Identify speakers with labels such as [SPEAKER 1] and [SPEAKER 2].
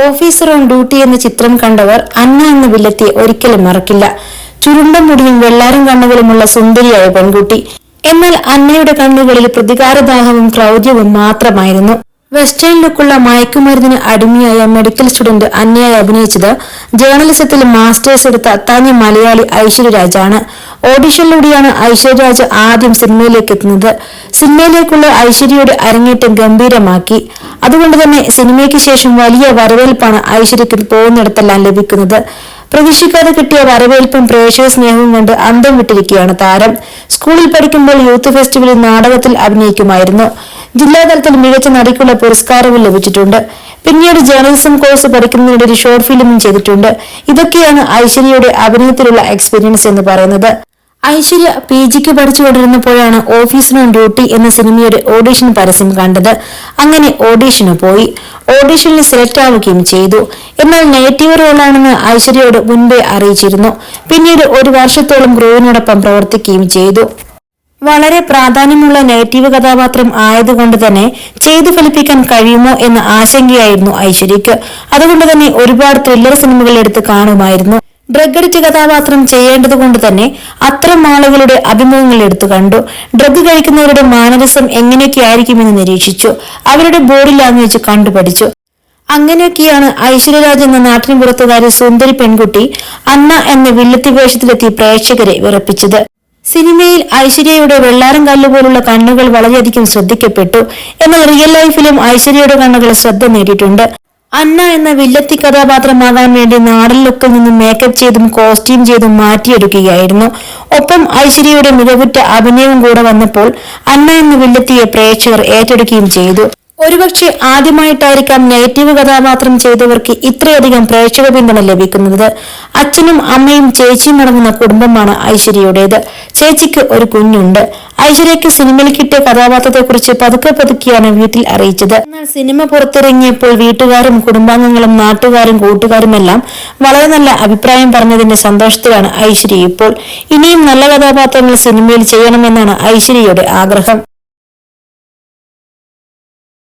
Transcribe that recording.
[SPEAKER 1] Officer on duty എന്ന ചിത്രം കണ്ടവർ അന്ന എന്ന വില്ലത്തിയെ ഒരിക്കലും മറക്കില്ല. ചുരുണ്ട മുടിയും വെള്ളാരം കണ്ണുകളുമുള്ള സുന്ദരിയായ പെൺകുട്ടി. എന്നാൽ അന്നയുടെ കണ്ണുകളിൽ പ്രതികാരദാഹവും ക്രൗര്യവും മാത്രമായിരുന്നു. വെസ്റ്റേൺ ലുക്കുള്ള മയക്കുമരുന്നിന് അടിമയായ മെഡിക്കൽ സ്റ്റുഡന്റ് അന്നയായി അഭിനയിച്ചത് ജേർണലിസത്തിൽ മാസ്റ്റേഴ്സ് എടുത്ത തനി മലയാളി ഐശ്വര്യരാജാണ്. ഓഡിഷനിലൂടെയാണ് ഐശ്വര്യരാജ് ആദ്യം സിനിമയിലേക്ക് എത്തുന്നത്. സിനിമയിലേക്കുള്ള ഐശ്വര്യയുടെ അരങ്ങേറ്റം ഗംഭീരമാക്കി. അതുകൊണ്ട് തന്നെ സിനിമയ്ക്ക് ശേഷം വലിയ വരവേൽപ്പാണ് ഐശ്വര്യക്ക് പോകുന്നിടത്തെല്ലാം ലഭിക്കുന്നത്. പ്രതീക്ഷിക്കാതെ കിട്ടിയ വരവേൽപ്പും പ്രേക്ഷക സ്നേഹവും കണ്ട് അന്തം വിട്ടിരിക്കുകയാണ് താരം. സ്കൂളിൽ പഠിക്കുമ്പോൾ യൂത്ത് ഫെസ്റ്റിവലിൽ നാടകത്തിൽ അഭിനയിക്കുമായിരുന്നു. ജില്ലാതലത്തിൽ മികച്ച നടിക്കുള്ള പുരസ്കാരവും ലഭിച്ചിട്ടുണ്ട്. പിന്നീട് ജേർണലിസം കോഴ്സ് പഠിക്കുന്നതിനിടെ ഒരു ഷോർട്ട് ഫിലിമും ചെയ്തിട്ടുണ്ട്. ഇതൊക്കെയാണ് ഐശ്വര്യയുടെ അഭിനയത്തിലുള്ള എക്സ്പീരിയൻസ് എന്ന് പറയുന്നത്. ഐശ്വര്യ PGക്ക് പഠിച്ചുകൊണ്ടിരുന്നപ്പോഴാണ് ഓഫീസർ ഓൺ ഡ്യൂട്ടി എന്ന സിനിമയുടെ ഓഡിഷൻ പരസ്യം കണ്ടത്. അങ്ങനെ ഓഡിഷന് പോയി. ഓഡിഷനിൽ സെലക്ട് ആവുകയും ചെയ്തു. എന്നാൽ നെഗറ്റീവ് റോളാണെന്ന് ഐശ്വര്യയോട് മുൻപേ അറിയിച്ചിരുന്നു. പിന്നീട് ഒരു വർഷത്തോളം ക്രൂവിനോടൊപ്പം പ്രവർത്തിക്കുകയും ചെയ്തു. വളരെ പ്രാധാന്യമുള്ള നെഗറ്റീവ് കഥാപാത്രം ആയതുകൊണ്ട് തന്നെ ചെയ്തു ഫലിപ്പിക്കാൻ കഴിയുമോ എന്ന ആശങ്കയായിരുന്നു ഐശ്വര്യക്ക്. അതുകൊണ്ട് തന്നെ ഒരുപാട് ത്രില്ലർ സിനിമകൾ എടുത്ത് കാണുമായിരുന്നു. ഡ്രഗ് അഡിക്റ്റ് കഥാപാത്രം ചെയ്യേണ്ടത് കൊണ്ട് തന്നെ അത്തരം ആളുകളുടെ അഭിമുഖങ്ങൾ എടുത്തു കണ്ടു. ഡ്രഗ് കഴിക്കുന്നവരുടെ മാനരിസം എങ്ങനെയൊക്കെ ആയിരിക്കുമെന്ന് നിരീക്ഷിച്ചു. അവരുടെ ബോഡി ലാംഗ്വേജ് കണ്ടുപഠിച്ചു. അങ്ങനെയൊക്കെയാണ് ഐശ്വര്യരാജ് എന്ന നാട്ടിന് പുറത്തുകാരി സുന്ദരി പെൺകുട്ടി അന്ന എന്ന വില്ലത്തി വേഷത്തിലെത്തി പ്രേക്ഷകരെ വിറപ്പിച്ചത്. സിനിമയിൽ ഐശ്വര്യയുടെ വെള്ളാരം കല്ലുപോലുള്ള കണ്ണുകൾ വളരെയധികം ശ്രദ്ധിക്കപ്പെട്ടു. എന്നാൽ റിയൽ ലൈഫിലും ഐശ്വര്യയുടെ കണ്ണുകൾ ശ്രദ്ധ നേടിയിട്ടുണ്ട്. അന്ന എന്ന വില്ലത്തി കഥാപാത്രമാകാൻ വേണ്ടി നാടൻ ലുക്കിൽ നിന്നും മേക്കപ്പ് ചെയ്തും കോസ്റ്റ്യൂം ചെയ്തും മാറ്റിയെടുക്കുകയായിരുന്നു. ഒപ്പം ഐശ്വര്യയുടെ മികവുറ്റ അഭിനയവും കൂടെ വന്നപ്പോൾ അന്ന എന്ന വില്ലത്തിയെ പ്രേക്ഷകർ ഏറ്റെടുക്കുകയും ചെയ്തു. ഒരുപക്ഷെ ആദ്യമായിട്ടായിരിക്കാം നെഗറ്റീവ് കഥാപാത്രം ചെയ്തവർക്ക് ഇത്രയധികം പ്രേക്ഷക പിന്തുണ ലഭിക്കുന്നത്. അച്ഛനും അമ്മയും ചേച്ചിയും അടങ്ങുന്ന കുടുംബമാണ് ഐശ്വര്യയുടേത്. ചേച്ചിക്ക് ഒരു കുഞ്ഞുണ്ട്. ഐശ്വര്യക്ക് സിനിമയിൽ കിട്ടിയ കഥാപാത്രത്തെക്കുറിച്ച് പതുക്കെയാണ് വീട്ടിൽ അറിയിച്ചത്. എന്നാൽ സിനിമ പുറത്തിറങ്ങിയപ്പോൾ വീട്ടുകാരും കുടുംബാംഗങ്ങളും നാട്ടുകാരും കൂട്ടുകാരുമെല്ലാം വളരെ നല്ല അഭിപ്രായം പറഞ്ഞതിന്റെ സന്തോഷത്തിലാണ് ഐശ്വര്യ ഇപ്പോൾ. ഇനിയും നല്ല കഥാപാത്രങ്ങൾ സിനിമയിൽ ചെയ്യണമെന്നാണ് ഐശ്വര്യയുടെ ആഗ്രഹം.